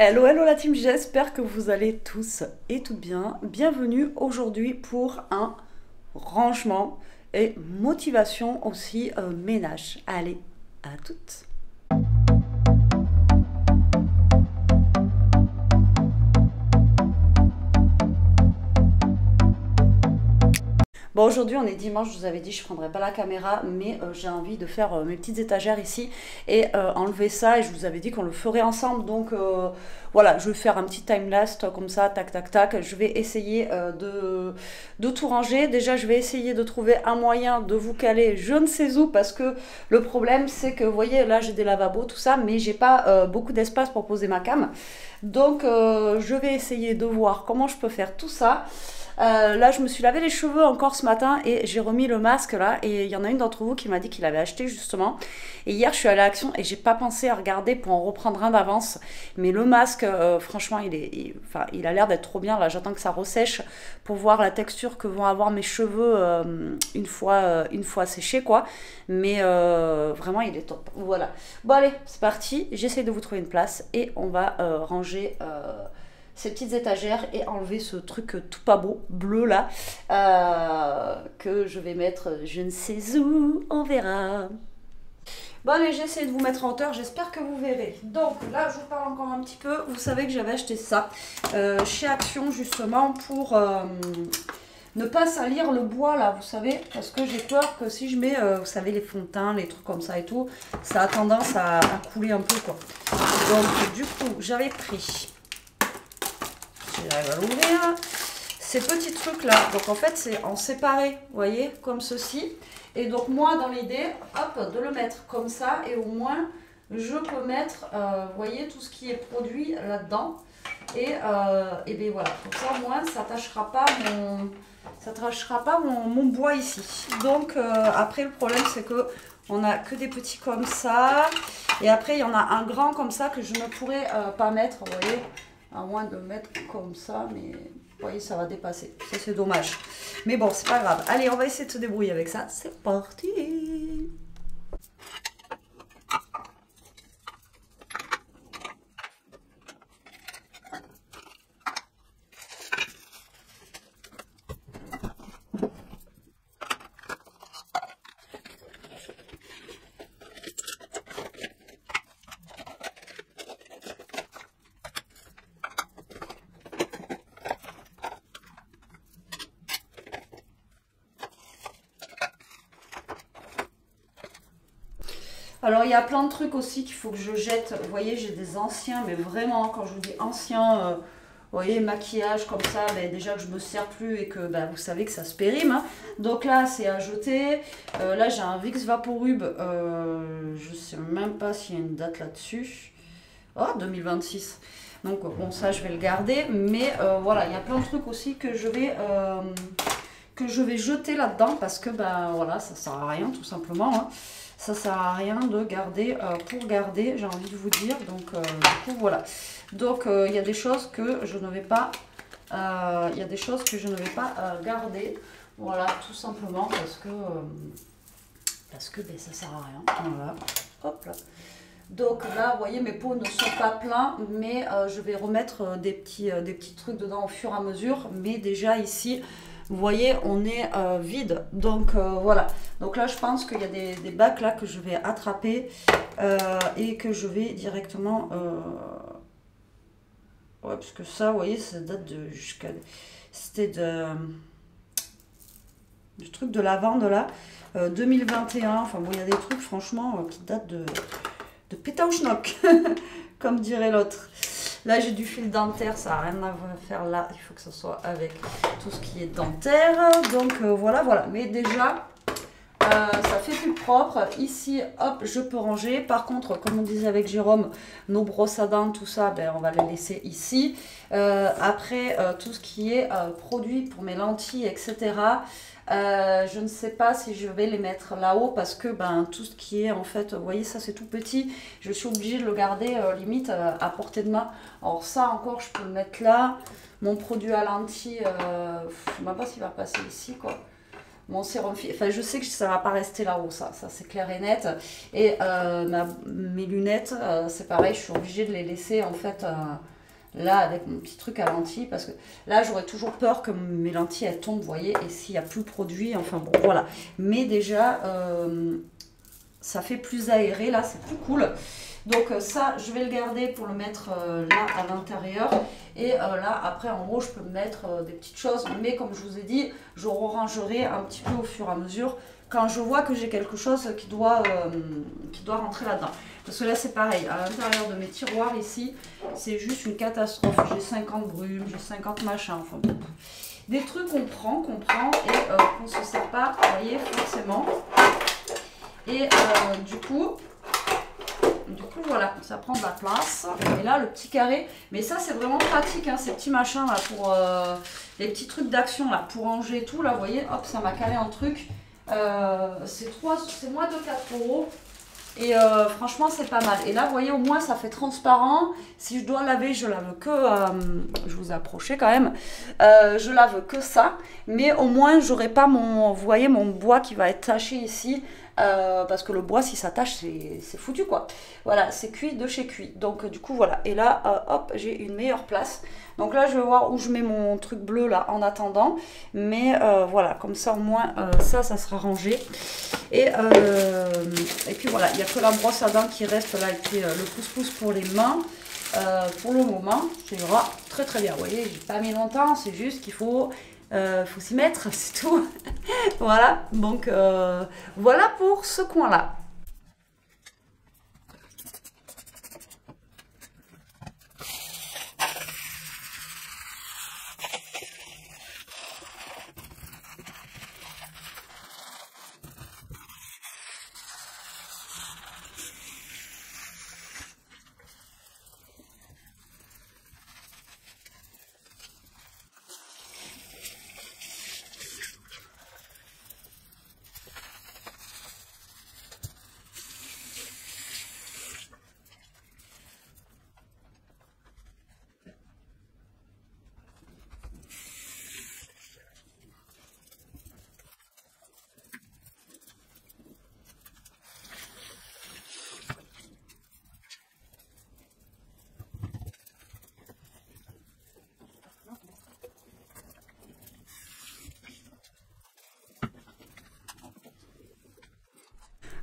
Hello, hello la team, j'espère que vous allez tous et toutes bien. Bienvenue aujourd'hui pour un rangement et motivation aussi ménage. Allez, à toutes. Bon, aujourd'hui on est dimanche, je vous avais dit je ne prendrais pas la caméra, mais j'ai envie de faire mes petites étagères ici et enlever ça, et je vous avais dit qu'on le ferait ensemble, donc voilà, je vais faire un petit time-lapse comme ça, tac tac tac. Je vais essayer de tout ranger. Déjà je vais essayer de trouver un moyen de vous caler je ne sais où, parce que le problème c'est que vous voyez là j'ai des lavabos, tout ça, mais j'ai pas beaucoup d'espace pour poser ma cam, donc je vais essayer de voir comment je peux faire tout ça. Là, je me suis lavé les cheveux encore ce matin et j'ai remis le masque là. Et il y en a une d'entre vous qui m'a dit qu'il avait acheté justement. Et hier, je suis allée à Action et j'ai pas pensé à regarder pour en reprendre un d'avance. Mais le masque, franchement, il a l'air d'être trop bien. Là, j'attends que ça ressèche pour voir la texture que vont avoir mes cheveux une fois séchés, quoi. Mais vraiment, il est top. Voilà. Bon, allez, c'est parti. J'essaie de vous trouver une place et on va ranger ces petites étagères et enlever ce truc tout pas beau, bleu là, que je vais mettre je ne sais où, on verra. Bon allez, j'essaie de vous mettre en hauteur, j'espère que vous verrez. Donc là, je vous parle encore un petit peu. Vous savez que j'avais acheté ça chez Action justement pour ne pas salir le bois là, vous savez, parce que j'ai peur que si je mets, vous savez, les fonds de teint, les trucs comme ça et tout, ça a tendance à couler un peu, quoi. Donc du coup, j'avais pris... J'arrive à l'ouvrir. Ces petits trucs là, donc en fait c'est en séparé, vous voyez, comme ceci. Et donc moi dans l'idée, hop, de le mettre comme ça, et au moins je peux mettre, vous voyez, tout ce qui est produit là-dedans. Et bien voilà, comme ça au moins ça tâchera pas mon bois ici. Donc après le problème c'est que on a que des petits comme ça. Et après il y en a un grand comme ça que je ne pourrais pas mettre, vous voyez. À moins de le mettre comme ça, mais vous voyez, ça va dépasser. Ça, c'est dommage. Mais bon, c'est pas grave. Allez, on va essayer de se débrouiller avec ça. C'est parti! Alors, il y a plein de trucs aussi qu'il faut que je jette. Vous voyez, j'ai des anciens, mais vraiment, quand je vous dis anciens, vous voyez, maquillage comme ça, ben, déjà que je me sers plus et que ben, vous savez que ça se périme. Hein. Donc là, c'est à jeter. Là, j'ai un Vicks Vaporub. Je sais même pas s'il y a une date là-dessus. Oh, 2026. Donc, bon, ça, je vais le garder. Mais voilà, il y a plein de trucs aussi que je vais jeter là-dedans parce que, ben voilà, ça sert à rien, tout simplement. Hein. Ça sert à rien de garder pour garder, j'ai envie de vous dire. Donc du coup voilà. Donc il y a des choses que je ne vais pas garder. Voilà, tout simplement parce que ben, ça sert à rien. Voilà. Hop là. Donc là, vous voyez, mes pots ne sont pas pleins, mais je vais remettre des petits trucs dedans au fur et à mesure. Mais déjà ici, vous voyez, on est vide. Donc voilà. Donc là, je pense qu'il y a des bacs là que je vais attraper et que je vais directement... Ouais, parce que ça, vous voyez, ça date de... C'était du truc de lavande là. 2021. Enfin bon, il y a des trucs franchement qui datent de pétauchnock, comme dirait l'autre. Là, j'ai du fil dentaire, ça n'a rien à faire là. Il faut que ce soit avec tout ce qui est dentaire. Donc, voilà, voilà. Mais déjà, ça fait plus propre. Ici, hop, je peux ranger. Par contre, comme on disait avec Jérôme, nos brosses à dents, tout ça, ben, on va les laisser ici. Après, tout ce qui est produit pour mes lentilles, etc., je ne sais pas si je vais les mettre là-haut parce que ben, tout ce qui est en fait, vous voyez ça c'est tout petit, je suis obligée de le garder limite à portée de main. Alors ça encore je peux le mettre là, mon produit à lentilles, je ne sais même pas s'il va passer ici quoi. mon sérum, enfin je sais que ça va pas rester là-haut, ça c'est clair et net. Et mes lunettes, c'est pareil, je suis obligée de les laisser en fait là avec mon petit truc à lentilles, parce que là j'aurais toujours peur que mes lentilles elles tombent, vous voyez, et s'il n'y a plus de produit, enfin bon voilà. Mais déjà ça fait plus aéré, là c'est plus cool. Donc ça, je vais le garder pour le mettre là à l'intérieur. Et là, après, en haut, je peux mettre des petites choses. Mais comme je vous ai dit, je rangerai un petit peu au fur et à mesure quand je vois que j'ai quelque chose qui doit rentrer là-dedans. Parce que là, c'est pareil. À l'intérieur de mes tiroirs ici, c'est juste une catastrophe. J'ai 50 brumes, j'ai 50 machins. Enfin, bon. Des trucs qu'on prend et qu'on ne se sert pas, vous voyez, forcément. Et du coup, voilà, ça prend de la place. Et là, le petit carré. Mais ça, c'est vraiment pratique, hein, ces petits machins là pour les petits trucs d'action là pour ranger et tout. Là, vous voyez, hop, ça m'a calé un truc. C'est moins de 4 euros. Et franchement, c'est pas mal. Et là, vous voyez, au moins, ça fait transparent. Si je dois laver, je lave que... je vous ai approché quand même. Je lave que ça. Mais au moins, j'aurai pas mon... Vous voyez, mon bois qui va être taché ici. Parce que le bois, si ça tâche, c'est foutu, quoi. Voilà, c'est cuit de chez cuit. Donc, du coup, voilà. Et là, hop, j'ai une meilleure place. Donc là, je vais voir où je mets mon truc bleu, là, en attendant. Mais voilà, comme ça, au moins, ça sera rangé. Et puis, voilà, il n'y a que la brosse à dents qui reste là. Et puis, le pouce-pouce pour les mains. Pour le moment, ça ira très, très bien. Vous voyez, j'ai pas mis longtemps. C'est juste qu'il faut s'y mettre, c'est tout. Voilà, donc voilà pour ce coin-là.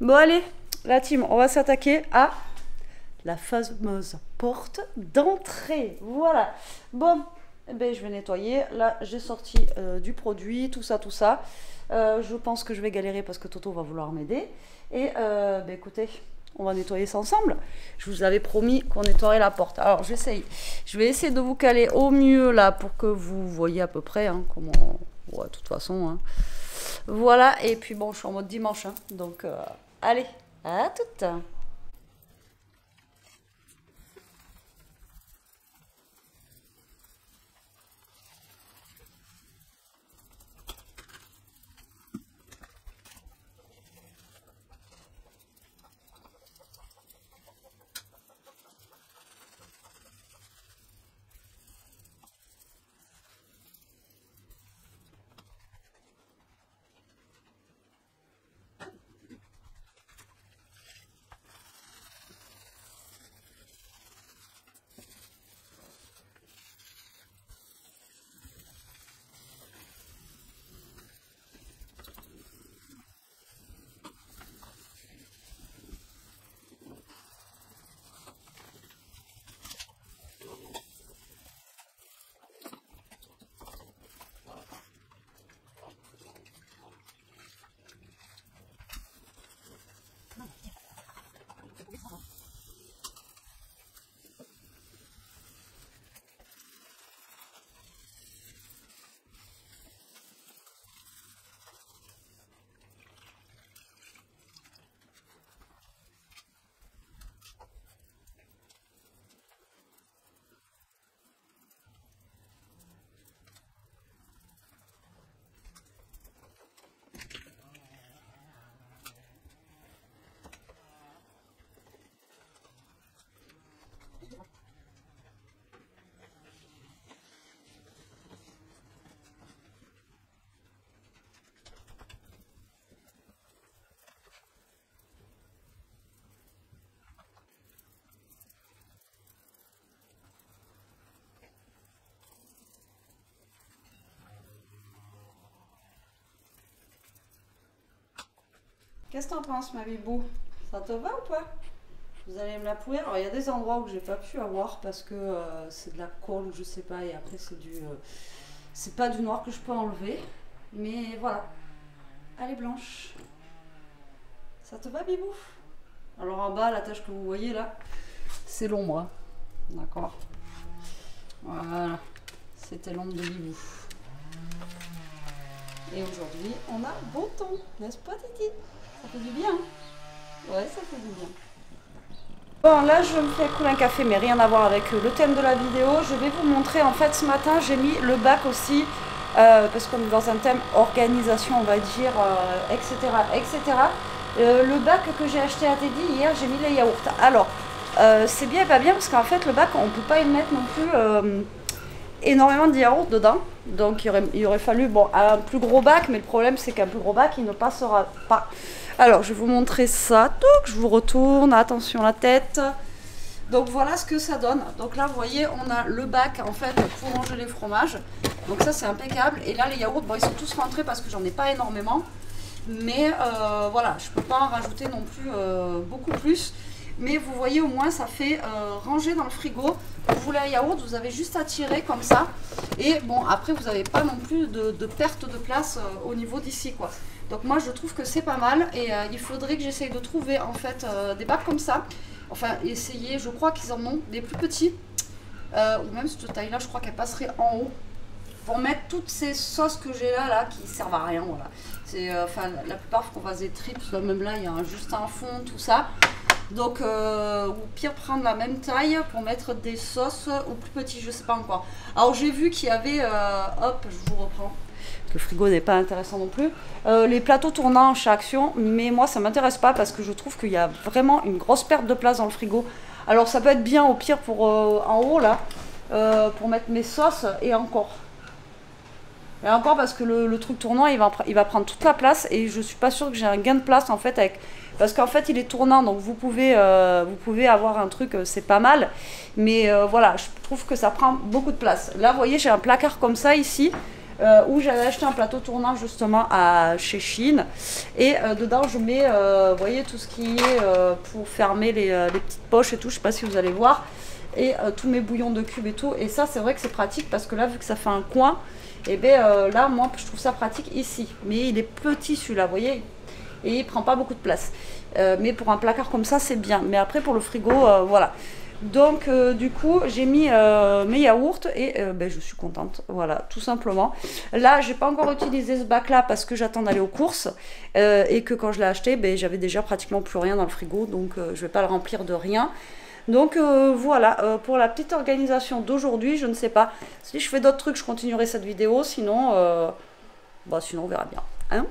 Bon allez, la team, on va s'attaquer à la fameuse porte d'entrée. Voilà. Bon, eh ben, je vais nettoyer. Là, j'ai sorti du produit, tout ça, tout ça. Je pense que je vais galérer parce que Toto va vouloir m'aider. Et ben, écoutez, on va nettoyer ça ensemble. Je vous avais promis qu'on nettoierait la porte. Alors, j'essaye. Je vais essayer de vous caler au mieux là pour que vous voyez à peu près hein, comment... Ouais, de toute façon. Hein. Voilà. Et puis bon, je suis en mode dimanche. Hein, donc, allez, à toute. Qu'est-ce que t'en penses, ma bibou? Ça te va ou pas? Vous allez me la pouiller. Alors, il y a des endroits où j'ai pas pu avoir parce que c'est de la colle ou je sais pas. Et après, c'est du... c'est pas du noir que je peux enlever. Mais voilà. Elle est blanche. Ça te va, bibou? Alors, en bas, la tache que vous voyez là, c'est l'ombre. D'accord? Voilà. C'était l'ombre de bibou. Et aujourd'hui, on a beau temps. N'est-ce pas, Titi? Ça fait du bien. Ouais, ça fait du bien. Bon, là, je me fais couler un café, mais rien à voir avec le thème de la vidéo. Je vais vous montrer, en fait, ce matin, j'ai mis le bac aussi, parce qu'on est dans un thème organisation, on va dire, etc., etc. Le bac que j'ai acheté à Teddy, hier, j'ai mis les yaourts. Alors, c'est bien et pas bien, parce qu'en fait, le bac, on ne peut pas y mettre non plus énormément de yaourts dedans. Donc, il aurait fallu, bon, un plus gros bac, mais le problème, c'est qu'un plus gros bac, il ne passera pas. Alors, je vais vous montrer ça. Donc, je vous retourne. Attention la tête. Donc, voilà ce que ça donne. Donc là, vous voyez, on a le bac, en fait, pour ranger les fromages. Donc ça, c'est impeccable. Et là, les yaourts, bon, ils sont tous rentrés parce que j'en ai pas énormément. Mais voilà, je peux pas en rajouter non plus beaucoup plus. Mais vous voyez, au moins, ça fait ranger dans le frigo. Vous voulez un yaourt, vous avez juste à tirer comme ça. Et bon, après, vous n'avez pas non plus de perte de place au niveau d'ici, quoi. Donc moi, je trouve que c'est pas mal. Et il faudrait que j'essaye de trouver, en fait, des bacs comme ça. Enfin, essayer, je crois qu'ils en ont des plus petits. Ou même cette taille-là, je crois qu'elle passerait en haut. Pour mettre toutes ces sauces que j'ai là, qui servent à rien, voilà. C'est, enfin, la plupart, faut qu'on fasse des trips. Même là, il y a juste un fond, tout ça. Donc, ou pire, prendre la même taille pour mettre des sauces au plus petit, je sais pas encore. Alors, j'ai vu qu'il y avait, hop, je vous reprends. Le frigo n'est pas intéressant non plus. Les plateaux tournants chez Action, mais moi, ça m'intéresse pas parce que je trouve qu'il y a vraiment une grosse perte de place dans le frigo. Alors, ça peut être bien au pire pour en haut, là, pour mettre mes sauces et encore. Et encore parce que le truc tournant, il va prendre toute la place et je suis pas sûre que j'ai un gain de place en fait avec... Parce qu'en fait, il est tournant, donc vous pouvez avoir un truc, c'est pas mal. Mais voilà, je trouve que ça prend beaucoup de place. Là, vous voyez, j'ai un placard comme ça ici, où j'avais acheté un plateau tournant justement chez Chine. Et dedans, je mets, vous voyez, tout ce qui est pour fermer les petites poches et tout. Je sais pas si vous allez voir. Et tous mes bouillons de cubes et tout. Et ça, c'est vrai que c'est pratique parce que là, vu que ça fait un coin, et bien là, moi, je trouve ça pratique ici. Mais il est petit celui-là, vous voyez, et il prend pas beaucoup de place. Mais pour un placard comme ça, c'est bien. Mais après, pour le frigo, voilà. Donc, du coup, j'ai mis mes yaourts et ben, je suis contente. Voilà, tout simplement. Là, j'ai pas encore utilisé ce bac-là parce que j'attends d'aller aux courses. Et que quand je l'ai acheté, ben, j'avais déjà pratiquement plus rien dans le frigo. Donc, je vais pas le remplir de rien. Donc voilà, pour la petite organisation d'aujourd'hui, je ne sais pas. Si je fais d'autres trucs, je continuerai cette vidéo. Sinon, sinon on verra bien. Hein ?